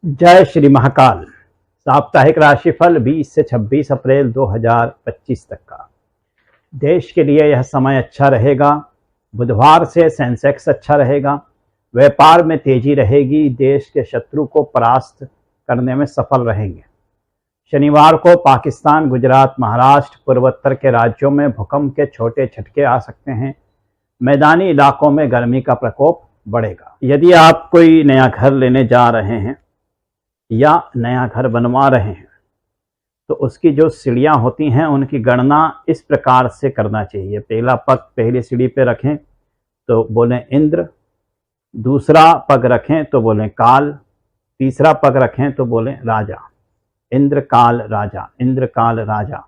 जय श्री महाकाल। साप्ताहिक राशिफल 20 से 26 अप्रैल 2025 तक का। देश के लिए यह समय अच्छा रहेगा। बुधवार से सेंसेक्स अच्छा रहेगा। व्यापार में तेजी रहेगी। देश के शत्रु को परास्त करने में सफल रहेंगे। शनिवार को पाकिस्तान, गुजरात, महाराष्ट्र, पूर्वोत्तर के राज्यों में भूकंप के छोटे झटके आ सकते हैं। मैदानी इलाकों में गर्मी का प्रकोप बढ़ेगा। यदि आप कोई नया घर लेने जा रहे हैं या नया घर बनवा रहे हैं तो उसकी जो सीढ़ियाँ होती हैं उनकी गणना इस प्रकार से करना चाहिए। पहला पग पहली सीढ़ी पे रखें तो बोलें इंद्र, दूसरा पग रखें तो बोलें काल, तीसरा पग रखें तो बोलें राजा। इंद्र काल राजा, इंद्र काल राजा।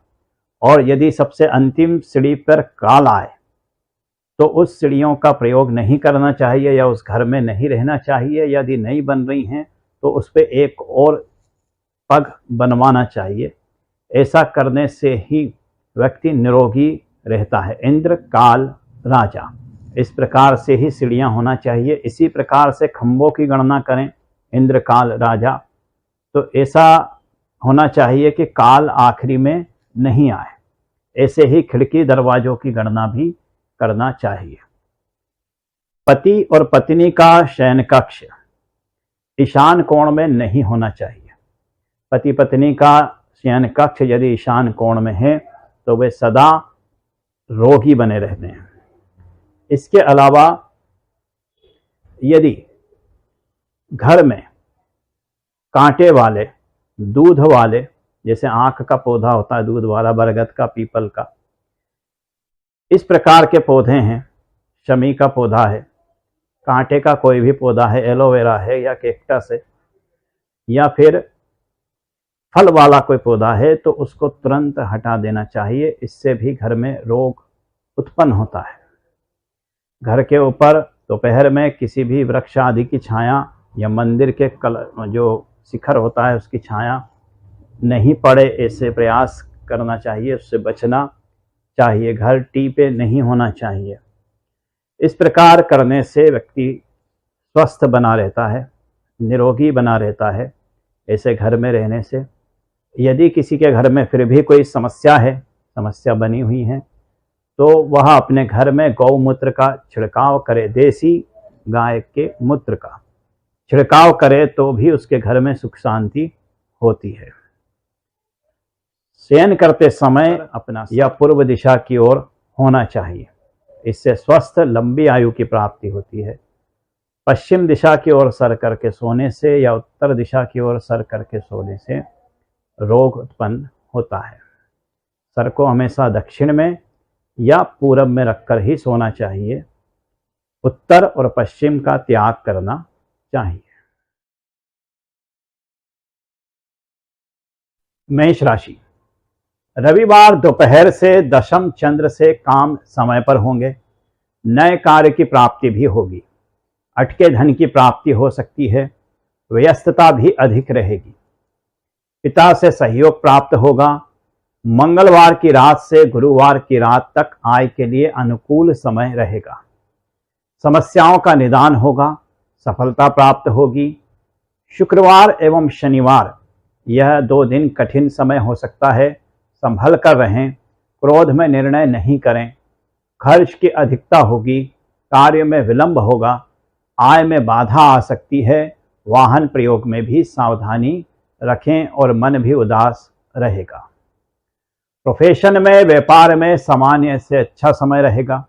और यदि सबसे अंतिम सीढ़ी पर काल आए तो उस सीढ़ियों का प्रयोग नहीं करना चाहिए या उस घर में नहीं रहना चाहिए। यदि नहीं बन रही हैं तो उस पर एक और पग बनवाना चाहिए। ऐसा करने से ही व्यक्ति निरोगी रहता है। इंद्र काल राजा, इस प्रकार से ही सीढ़ियाँ होना चाहिए। इसी प्रकार से खंभों की गणना करें, इंद्र काल राजा, तो ऐसा होना चाहिए कि काल आखिरी में नहीं आए। ऐसे ही खिड़की दरवाजों की गणना भी करना चाहिए। पति और पत्नी का शयन कक्ष ईशान कोण में नहीं होना चाहिए। पति पत्नी का शयन कक्ष यदि ईशान कोण में है तो वे सदा रोगी बने रहते हैं। इसके अलावा यदि घर में कांटे वाले, दूध वाले, जैसे आँख का पौधा होता है दूध वाला, बरगद का, पीपल का, इस प्रकार के पौधे हैं, शमी का पौधा है, कांटे का कोई भी पौधा है, एलोवेरा है या कैक्टस है, या फिर फल वाला कोई पौधा है, तो उसको तुरंत हटा देना चाहिए। इससे भी घर में रोग उत्पन्न होता है। घर के ऊपर दोपहर में किसी भी वृक्ष आदि की छाया या मंदिर के जो शिखर होता है उसकी छाया नहीं पड़े, ऐसे प्रयास करना चाहिए, उससे बचना चाहिए। घर टीपे नहीं होना चाहिए। इस प्रकार करने से व्यक्ति स्वस्थ बना रहता है, निरोगी बना रहता है ऐसे घर में रहने से। यदि किसी के घर में फिर भी कोई समस्या बनी हुई है तो वह अपने घर में गौमूत्र का छिड़काव करे, देसी गाय के मूत्र का छिड़काव करे तो भी उसके घर में सुख शांति होती है। शयन करते समय अपना या पूर्व दिशा की ओर होना चाहिए। इससे स्वस्थ लंबी आयु की प्राप्ति होती है। पश्चिम दिशा की ओर सर करके सोने से या उत्तर दिशा की ओर सर करके सोने से रोग उत्पन्न होता है। सर को हमेशा दक्षिण में या पूरब में रखकर ही सोना चाहिए। उत्तर और पश्चिम का त्याग करना चाहिए। मेष राशि, रविवार दोपहर से दशम चंद्र से काम समय पर होंगे। नए कार्य की प्राप्ति भी होगी। अटके धन की प्राप्ति हो सकती है। व्यस्तता भी अधिक रहेगी। पिता से सहयोग प्राप्त होगा। मंगलवार की रात से गुरुवार की रात तक आय के लिए अनुकूल समय रहेगा। समस्याओं का निदान होगा। सफलता प्राप्त होगी। शुक्रवार एवं शनिवार यह 2 दिन कठिन समय हो सकता है। संभल कर रहें। क्रोध में निर्णय नहीं करें। खर्च की अधिकता होगी। कार्य में विलंब होगा। आय में बाधा आ सकती है। वाहन प्रयोग में भी सावधानी रखें और मन भी उदास रहेगा। प्रोफेशन में, व्यापार में सामान्य से अच्छा समय रहेगा।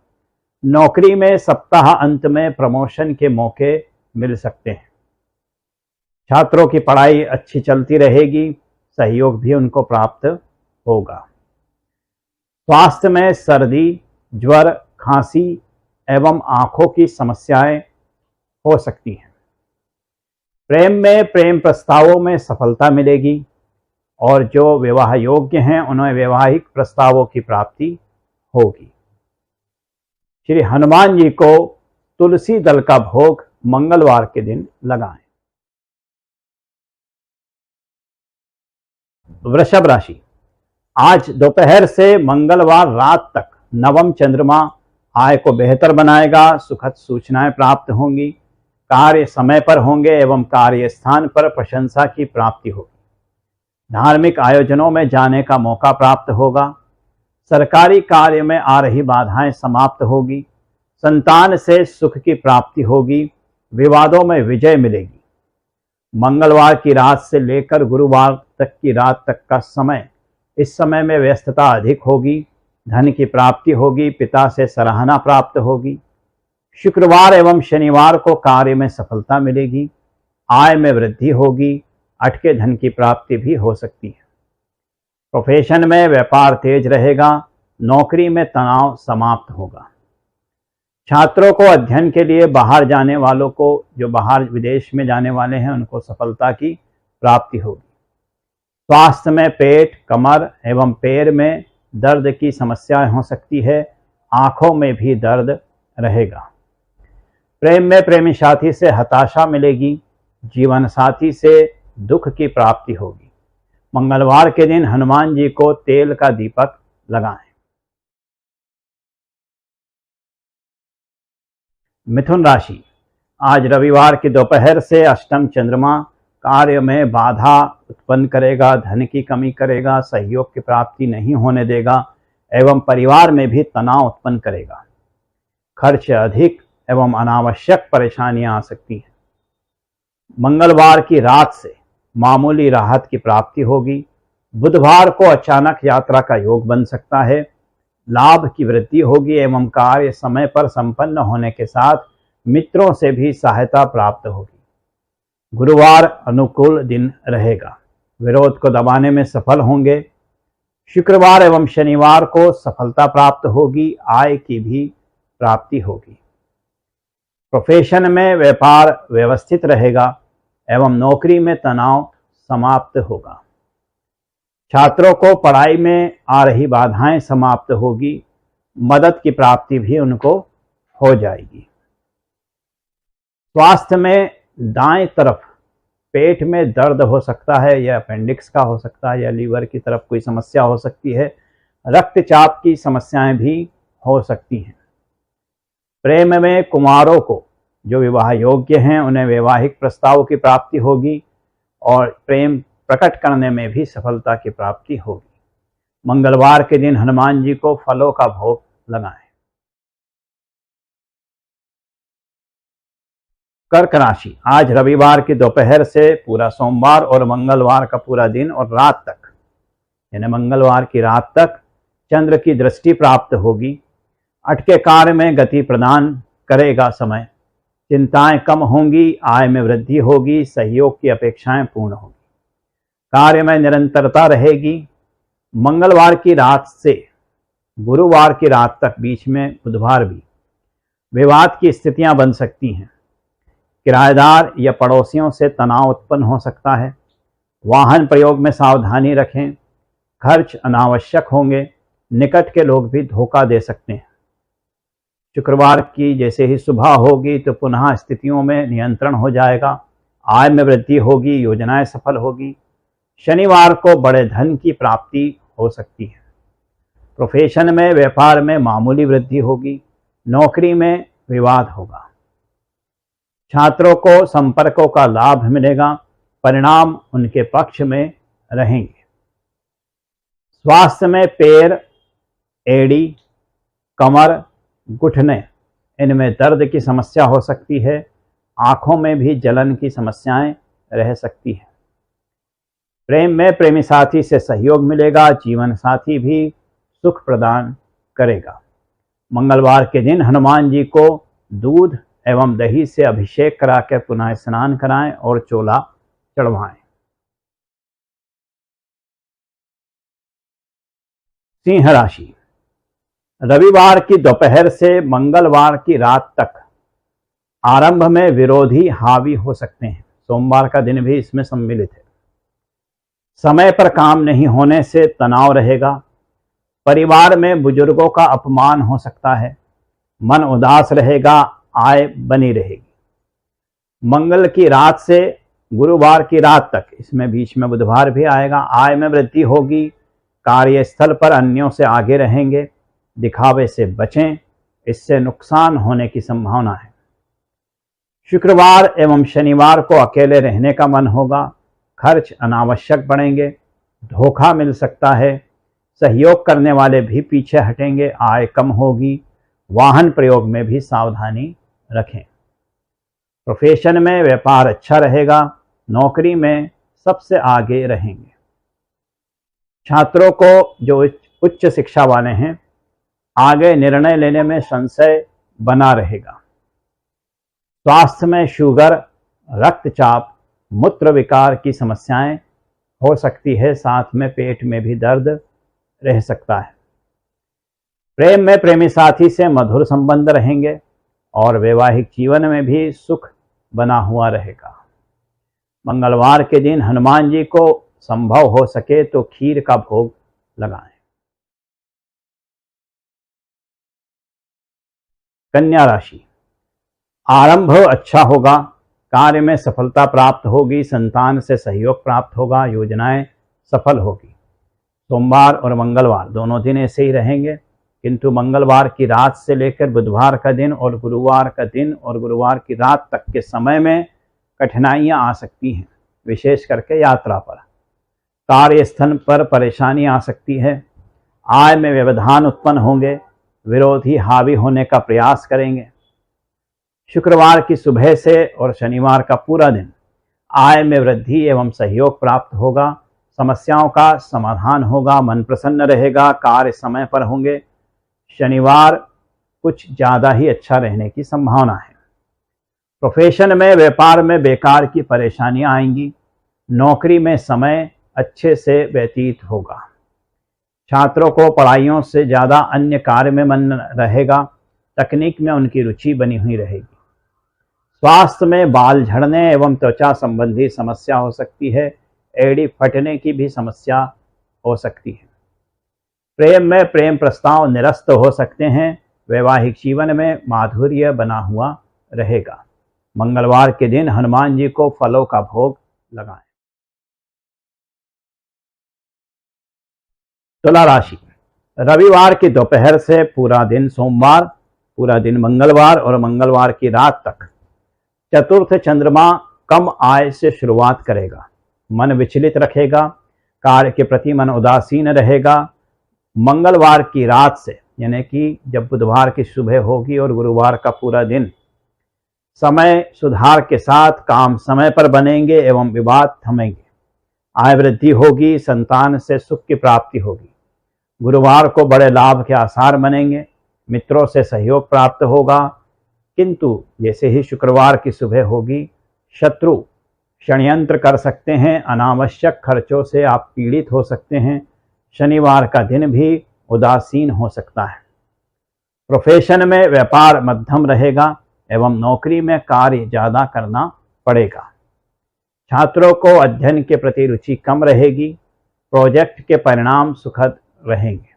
नौकरी में सप्ताह अंत में प्रमोशन के मौके मिल सकते हैं। छात्रों की पढ़ाई अच्छी चलती रहेगी। सहयोग भी उनको प्राप्त होगा। स्वास्थ्य में सर्दी, ज्वर, खांसी एवं आंखों की समस्याएं हो सकती हैं। प्रेम में, प्रेम प्रस्तावों में सफलता मिलेगी और जो विवाह योग्य हैं उन्हें वैवाहिक प्रस्तावों की प्राप्ति होगी। श्री हनुमान जी को तुलसी दल का भोग मंगलवार के दिन लगाएं। वृषभ राशि, आज दोपहर से मंगलवार रात तक नवम चंद्रमा आय को बेहतर बनाएगा। सुखद सूचनाएं प्राप्त होंगी। कार्य समय पर होंगे एवं कार्य स्थान पर प्रशंसा की प्राप्ति होगी। धार्मिक आयोजनों में जाने का मौका प्राप्त होगा। सरकारी कार्य में आ रही बाधाएं समाप्त होगी। संतान से सुख की प्राप्ति होगी। विवादों में विजय मिलेगी। मंगलवार की रात से लेकर गुरुवार तक की रात तक का समय, इस समय में व्यस्तता अधिक होगी। धन की प्राप्ति होगी। पिता से सराहना प्राप्त होगी। शुक्रवार एवं शनिवार को कार्य में सफलता मिलेगी। आय में वृद्धि होगी। अटके धन की प्राप्ति भी हो सकती है। प्रोफेशन में व्यापार तेज रहेगा। नौकरी में तनाव समाप्त होगा। छात्रों को अध्ययन के लिए बाहर जाने वालों को, जो बाहर विदेश में जाने वाले हैं, उनको सफलता की प्राप्ति होगी। स्वास्थ्य में पेट, कमर एवं पैर में दर्द की समस्याएं हो सकती है। आंखों में भी दर्द रहेगा। प्रेम में प्रेमी साथी से हताशा मिलेगी। जीवन साथी से दुख की प्राप्ति होगी। मंगलवार के दिन हनुमान जी को तेल का दीपक लगाएं। मिथुन राशि, आज रविवार की दोपहर से अष्टम चंद्रमा कार्य में बाधा उत्पन्न करेगा। धन की कमी करेगा। सहयोग की प्राप्ति नहीं होने देगा एवं परिवार में भी तनाव उत्पन्न करेगा। खर्च अधिक एवं अनावश्यक परेशानियां आ सकती हैं। मंगलवार की रात से मामूली राहत की प्राप्ति होगी। बुधवार को अचानक यात्रा का योग बन सकता है। लाभ की वृद्धि होगी एवं कार्य समय पर संपन्न होने के साथ मित्रों से भी सहायता प्राप्त होगी। गुरुवार अनुकूल दिन रहेगा। विरोध को दबाने में सफल होंगे। शुक्रवार एवं शनिवार को सफलता प्राप्त होगी। आय की भी प्राप्ति होगी। प्रोफेशन में व्यापार व्यवस्थित रहेगा एवं नौकरी में तनाव समाप्त होगा। छात्रों को पढ़ाई में आ रही बाधाएं समाप्त होगी। मदद की प्राप्ति भी उनको हो जाएगी। स्वास्थ्य में दाएं तरफ पेट में दर्द हो सकता है, या अपेंडिक्स का हो सकता है, या लीवर की तरफ कोई समस्या हो सकती है। रक्तचाप की समस्याएं भी हो सकती हैं। प्रेम में कुमारों को, जो विवाह योग्य हैं, उन्हें वैवाहिक प्रस्ताव की प्राप्ति होगी और प्रेम प्रकट करने में भी सफलता की प्राप्ति होगी। मंगलवार के दिन हनुमान जी को फलों का भोग लगाएं। कर्क राशि, आज रविवार की दोपहर से पूरा सोमवार और मंगलवार का पूरा दिन और रात तक, यानी मंगलवार की रात तक चंद्र की दृष्टि प्राप्त होगी। अटके कार्य में गति प्रदान करेगा समय। चिंताएं कम होंगी। आय में वृद्धि होगी। सहयोग की अपेक्षाएं पूर्ण होगी। कार्य में निरंतरता रहेगी। मंगलवार की रात से गुरुवार की रात तक बीच में बुधवार भी विवाद की स्थितियां बन सकती हैं। किराएदार या पड़ोसियों से तनाव उत्पन्न हो सकता है। वाहन प्रयोग में सावधानी रखें। खर्च अनावश्यक होंगे। निकट के लोग भी धोखा दे सकते हैं। शुक्रवार की जैसे ही सुबह होगी तो पुनः स्थितियों में नियंत्रण हो जाएगा। आय में वृद्धि होगी। योजनाएं सफल होगी। शनिवार को बड़े धन की प्राप्ति हो सकती है। प्रोफेशन में व्यापार में मामूली वृद्धि होगी। नौकरी में विवाद होगा। छात्रों को संपर्कों का लाभ मिलेगा। परिणाम उनके पक्ष में रहेंगे। स्वास्थ्य में पैर, एड़ी, कमर, घुटने, इनमें दर्द की समस्या हो सकती है। आंखों में भी जलन की समस्याएं रह सकती है। प्रेम में प्रेमी साथी से सहयोग मिलेगा। जीवन साथी भी सुख प्रदान करेगा। मंगलवार के दिन हनुमान जी को दूध एवं दही से अभिषेक कराकर पुनः स्नान कराएं और चोला चढ़वाएं। सिंह राशि, रविवार की दोपहर से मंगलवार की रात तक आरंभ में विरोधी हावी हो सकते हैं। सोमवार का दिन भी इसमें सम्मिलित है। समय पर काम नहीं होने से तनाव रहेगा। परिवार में बुजुर्गों का अपमान हो सकता है। मन उदास रहेगा। आय बनी रहेगी। मंगल की रात से गुरुवार की रात तक, इसमें बीच में बुधवार भी आएगा, आय में वृद्धि होगी। कार्यस्थल पर अन्यों से आगे रहेंगे। दिखावे से बचें, इससे नुकसान होने की संभावना है। शुक्रवार एवं शनिवार को अकेले रहने का मन होगा, खर्च अनावश्यक बढ़ेंगे, धोखा मिल सकता है, सहयोग करने वाले भी पीछे हटेंगे, आय कम होगी, वाहन प्रयोग में भी सावधानी रखें। प्रोफेशन में व्यापार अच्छा रहेगा, नौकरी में सबसे आगे रहेंगे। छात्रों को जो उच्च शिक्षा वाले हैं, आगे निर्णय लेने में संशय बना रहेगा। स्वास्थ्य में शुगर, रक्तचाप, मूत्र विकार की समस्याएं हो सकती है, साथ में पेट में भी दर्द रह सकता है। प्रेम में प्रेमी साथी से मधुर संबंध रहेंगे और वैवाहिक जीवन में भी सुख बना हुआ रहेगा। मंगलवार के दिन हनुमान जी को संभव हो सके तो खीर का भोग लगाएं। कन्या राशि, आरंभ अच्छा होगा, कार्य में सफलता प्राप्त होगी, संतान से सहयोग प्राप्त होगा, योजनाएं सफल होगी। सोमवार और मंगलवार दोनों दिन ऐसे ही रहेंगे, किंतु मंगलवार की रात से लेकर बुधवार का दिन और गुरुवार का दिन और गुरुवार की रात तक के समय में कठिनाइयां आ सकती हैं, विशेष करके यात्रा पर। कार्यस्थल पर परेशानी आ सकती है, आय में व्यवधान उत्पन्न होंगे, विरोधी हावी होने का प्रयास करेंगे। शुक्रवार की सुबह से और शनिवार का पूरा दिन आय में वृद्धि एवं सहयोग प्राप्त होगा, समस्याओं का समाधान होगा, मन प्रसन्न रहेगा, कार्य समय पर होंगे। शनिवार कुछ ज़्यादा ही अच्छा रहने की संभावना है। प्रोफेशन में व्यापार में बेकार की परेशानियां आएंगी, नौकरी में समय अच्छे से व्यतीत होगा। छात्रों को पढ़ाइयों से ज़्यादा अन्य कार्य में मन रहेगा, तकनीक में उनकी रुचि बनी हुई रहेगी। स्वास्थ्य में बाल झड़ने एवं त्वचा संबंधी समस्या हो सकती है, एड़ी फटने की भी समस्या हो सकती है। प्रेम में प्रेम प्रस्ताव निरस्त हो सकते हैं, वैवाहिक जीवन में माधुर्य बना हुआ रहेगा। मंगलवार के दिन हनुमान जी को फलों का भोग लगाएं। तुला राशि, रविवार की दोपहर से पूरा दिन सोमवार, पूरा दिन मंगलवार और मंगलवार की रात तक चतुर्थ चंद्रमा कम आय से शुरुआत करेगा, मन विचलित रखेगा, कार्य के प्रति मन उदासीन रहेगा। मंगलवार की रात से यानी कि जब बुधवार की सुबह होगी और गुरुवार का पूरा दिन समय सुधार के साथ काम समय पर बनेंगे एवं विवाद थमेंगे, आय वृद्धि होगी, संतान से सुख की प्राप्ति होगी। गुरुवार को बड़े लाभ के आसार बनेंगे, मित्रों से सहयोग प्राप्त होगा, किंतु जैसे ही शुक्रवार की सुबह होगी शत्रु षड्यंत्र कर सकते हैं, अनावश्यक खर्चों से आप पीड़ित हो सकते हैं। शनिवार का दिन भी उदासीन हो सकता है। प्रोफेशन में व्यापार मध्यम रहेगा एवं नौकरी में कार्य ज़्यादा करना पड़ेगा। छात्रों को अध्ययन के प्रति रुचि कम रहेगी, प्रोजेक्ट के परिणाम सुखद रहेंगे।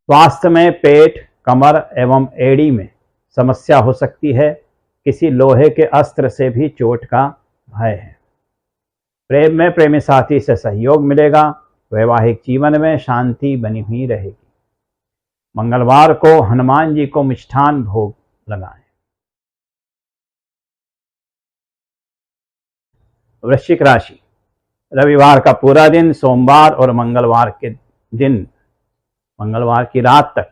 स्वास्थ्य में पेट, कमर एवं एड़ी में समस्या हो सकती है, किसी लोहे के अस्त्र से भी चोट का भय है। प्रेम में प्रेमी साथी से सहयोग मिलेगा, वैवाहिक जीवन में शांति बनी हुई रहेगी। मंगलवार को हनुमान जी को मिष्ठान भोग लगाएं। वृश्चिक राशि, रविवार का पूरा दिन सोमवार और मंगलवार के दिन मंगलवार की रात तक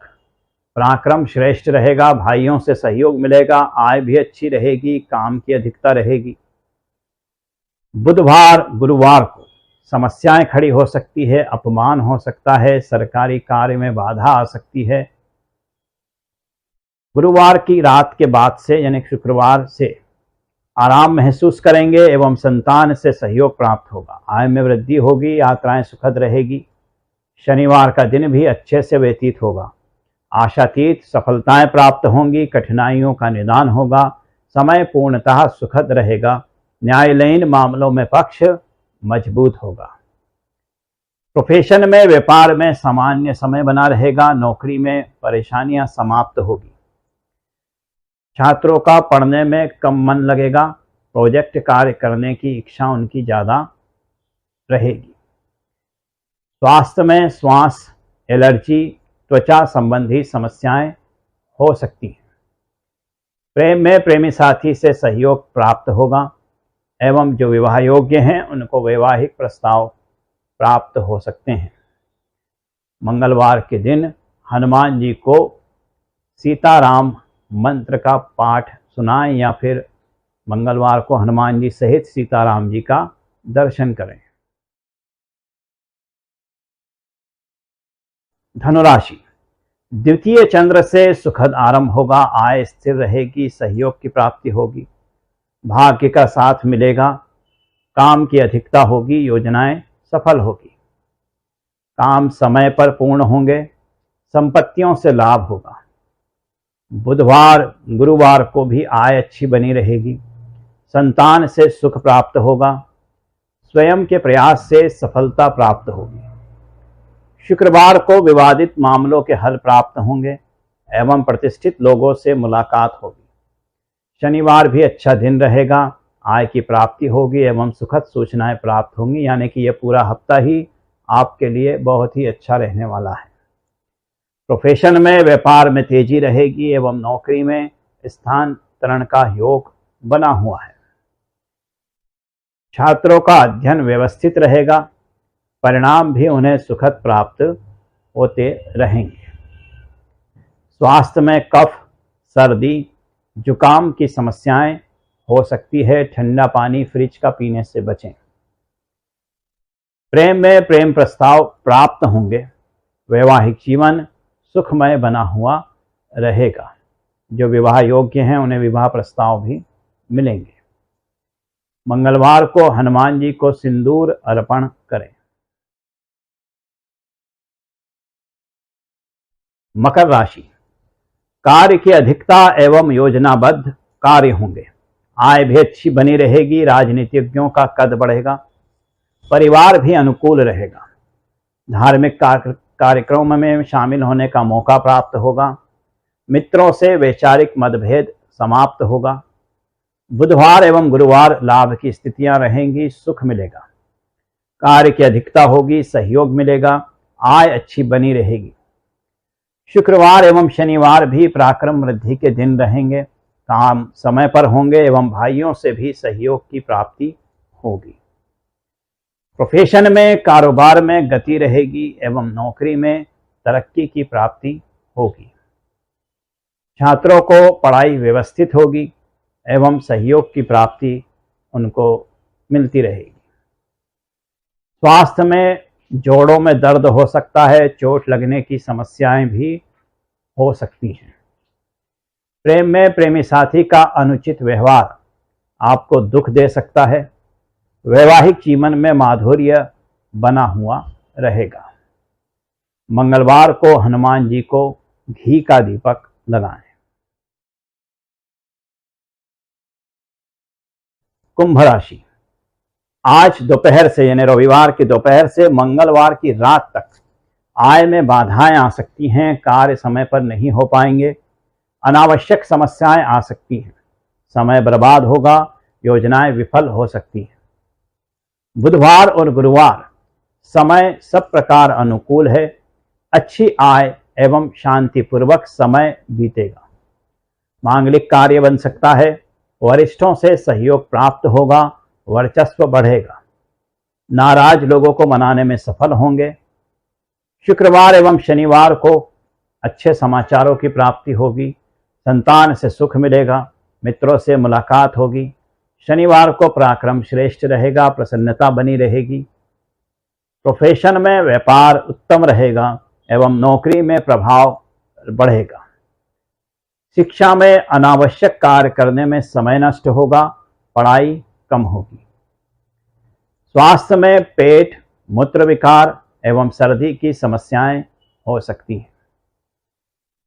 पराक्रम श्रेष्ठ रहेगा, भाइयों से सहयोग मिलेगा, आय भी अच्छी रहेगी, काम की अधिकता रहेगी। बुधवार गुरुवार को समस्याएं खड़ी हो सकती है, अपमान हो सकता है, सरकारी कार्य में बाधा आ सकती है। गुरुवार की रात के बाद से यानी शुक्रवार से आराम महसूस करेंगे एवं संतान से सहयोग प्राप्त होगा, आय में वृद्धि होगी, यात्राएं सुखद रहेगी। शनिवार का दिन भी अच्छे से व्यतीत होगा, आशातीत सफलताएं प्राप्त होंगी, कठिनाइयों का निदान होगा, समय पूर्णतः सुखद रहेगा। न्यायालयीन मामलों में पक्ष मजबूत होगा। प्रोफेशन में व्यापार में सामान्य समय बना रहेगा, नौकरी में परेशानियां समाप्त होगी। छात्रों का पढ़ने में कम मन लगेगा, प्रोजेक्ट कार्य करने की इच्छा उनकी ज़्यादा रहेगी। स्वास्थ्य में श्वास, एलर्जी, त्वचा संबंधी समस्याएं हो सकती हैं। प्रेम में प्रेमी साथी से सहयोग प्राप्त होगा एवं जो विवाह योग्य हैं उनको वैवाहिक प्रस्ताव प्राप्त हो सकते हैं। मंगलवार के दिन हनुमान जी को सीताराम मंत्र का पाठ सुनाएं या फिर मंगलवार को हनुमान जी सहित सीताराम जी का दर्शन करें। धनुराशि, द्वितीय चंद्र से सुखद आरंभ होगा, आय स्थिर रहेगी, सहयोग की प्राप्ति होगी, भाग्य का साथ मिलेगा, काम की अधिकता होगी, योजनाएं सफल होगी, काम समय पर पूर्ण होंगे, संपत्तियों से लाभ होगा। बुधवार गुरुवार को भी आय अच्छी बनी रहेगी, संतान से सुख प्राप्त होगा, स्वयं के प्रयास से सफलता प्राप्त होगी। शुक्रवार को विवादित मामलों के हल प्राप्त होंगे एवं प्रतिष्ठित लोगों से मुलाकात होगी। शनिवार भी अच्छा दिन रहेगा, आय की प्राप्ति होगी एवं सुखद सूचनाएं प्राप्त होंगी, यानी कि यह पूरा हफ्ता ही आपके लिए बहुत ही अच्छा रहने वाला है। प्रोफेशन में व्यापार में तेजी रहेगी एवं नौकरी में स्थानांतरण का योग बना हुआ है। छात्रों का अध्ययन व्यवस्थित रहेगा, परिणाम भी उन्हें सुखद प्राप्त होते रहेंगे। स्वास्थ्य में कफ, सर्दी, जुकाम की समस्याएं हो सकती है, ठंडा पानी फ्रिज का पीने से बचें। प्रेम में प्रेम प्रस्ताव प्राप्त होंगे, वैवाहिक जीवन सुखमय बना हुआ रहेगा। जो विवाह योग्य हैं उन्हें विवाह प्रस्ताव भी मिलेंगे। मंगलवार को हनुमान जी को सिंदूर अर्पण करें। मकर राशि, कार्य की अधिकता एवं योजनाबद्ध कार्य होंगे, आय भी अच्छी बनी रहेगी, राजनीतिज्ञों का कद बढ़ेगा, परिवार भी अनुकूल रहेगा, धार्मिक कार्यक्रम में शामिल होने का मौका प्राप्त होगा, मित्रों से वैचारिक मतभेद समाप्त होगा। बुधवार एवं गुरुवार लाभ की स्थितियां रहेंगी, सुख मिलेगा, कार्य की अधिकता होगी, सहयोग मिलेगा, आय अच्छी बनी रहेगी। शुक्रवार एवं शनिवार भी पराक्रम वृद्धि के दिन रहेंगे, काम समय पर होंगे एवं भाइयों से भी सहयोग की प्राप्ति होगी। प्रोफेशन में कारोबार में गति रहेगी एवं नौकरी में तरक्की की प्राप्ति होगी। छात्रों को पढ़ाई व्यवस्थित होगी एवं सहयोग की प्राप्ति उनको मिलती रहेगी। स्वास्थ्य में जोड़ों में दर्द हो सकता है, चोट लगने की समस्याएं भी हो सकती हैं। प्रेम में प्रेमी साथी का अनुचित व्यवहार आपको दुख दे सकता है, वैवाहिक जीवन में माधुर्य बना हुआ रहेगा। मंगलवार को हनुमान जी को घी का दीपक लगाएं। कुंभ राशि, आज दोपहर से यानी रविवार की दोपहर से मंगलवार की रात तक आय में बाधाएं आ सकती हैं, कार्य समय पर नहीं हो पाएंगे, अनावश्यक समस्याएं आ सकती हैं, समय बर्बाद होगा, योजनाएं विफल हो सकती हैं। बुधवार और गुरुवार समय सब प्रकार अनुकूल है, अच्छी आय एवं शांतिपूर्वक समय बीतेगा। मांगलिक कार्य बन सकता है, वरिष्ठों से सहयोग प्राप्त होगा, वर्चस्व बढ़ेगा, नाराज लोगों को मनाने में सफल होंगे। शुक्रवार एवं शनिवार को अच्छे समाचारों की प्राप्ति होगी, संतान से सुख मिलेगा, मित्रों से मुलाकात होगी। शनिवार को पराक्रम श्रेष्ठ रहेगा, प्रसन्नता बनी रहेगी। प्रोफेशन में व्यापार उत्तम रहेगा एवं नौकरी में प्रभाव बढ़ेगा। शिक्षा में अनावश्यक कार्य करने में समय नष्ट होगा, पढ़ाई कम होगी। स्वास्थ्य में पेट, मूत्र विकार एवं सर्दी की समस्याएं हो सकती हैं।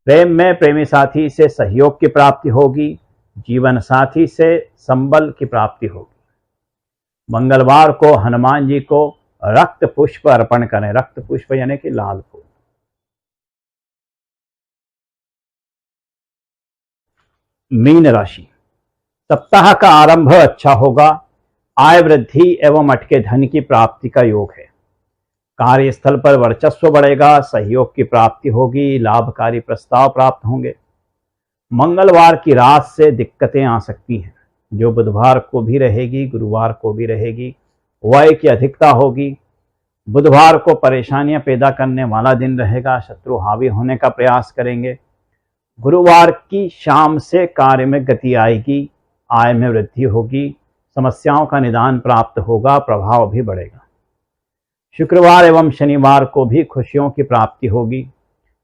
प्रेम में प्रेमी साथी से सहयोग की प्राप्ति होगी, जीवन साथी से संबल की प्राप्ति होगी। मंगलवार को हनुमान जी को रक्त पुष्प अर्पण करें। रक्त पुष्प यानी कि लाल फूल। मीन राशि, सप्ताह का आरंभ अच्छा होगा, आय वृद्धि एवं अटके धन की प्राप्ति का योग है। कार्यस्थल पर वर्चस्व बढ़ेगा, सहयोग की प्राप्ति होगी, लाभकारी प्रस्ताव प्राप्त होंगे। मंगलवार की रात से दिक्कतें आ सकती हैं, जो बुधवार को भी रहेगी, गुरुवार को भी रहेगी। व्यय की अधिकता होगी। बुधवार को परेशानियां पैदा करने वाला दिन रहेगा। शत्रु हावी होने का प्रयास करेंगे। गुरुवार की शाम से कार्य में गति आएगी, आय में वृद्धि होगी, समस्याओं का निदान प्राप्त होगा, प्रभाव भी बढ़ेगा। शुक्रवार एवं शनिवार को भी खुशियों की प्राप्ति होगी।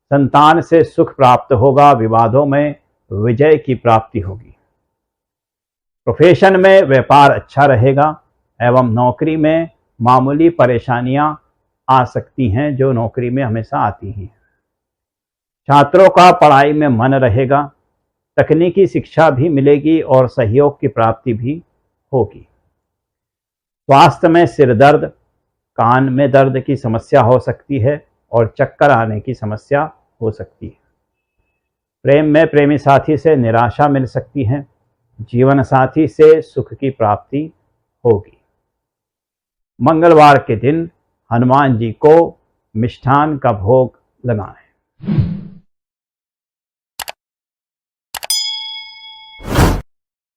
संतान से सुख प्राप्त होगा। विवादों में विजय की प्राप्ति होगी। प्रोफेशन में व्यापार अच्छा रहेगा एवं नौकरी में मामूली परेशानियां आ सकती हैं, जो नौकरी में हमेशा आती ही हैं। छात्रों का पढ़ाई में मन रहेगा। तकनीकी शिक्षा भी मिलेगी और सहयोग की प्राप्ति भी होगी। स्वास्थ्य में सिर दर्द, कान में दर्द की समस्या हो सकती है और चक्कर आने की समस्या हो सकती है। प्रेम में प्रेमी साथी से निराशा मिल सकती है। जीवन साथी से सुख की प्राप्ति होगी। मंगलवार के दिन हनुमान जी को मिष्ठान का भोग लगाएं।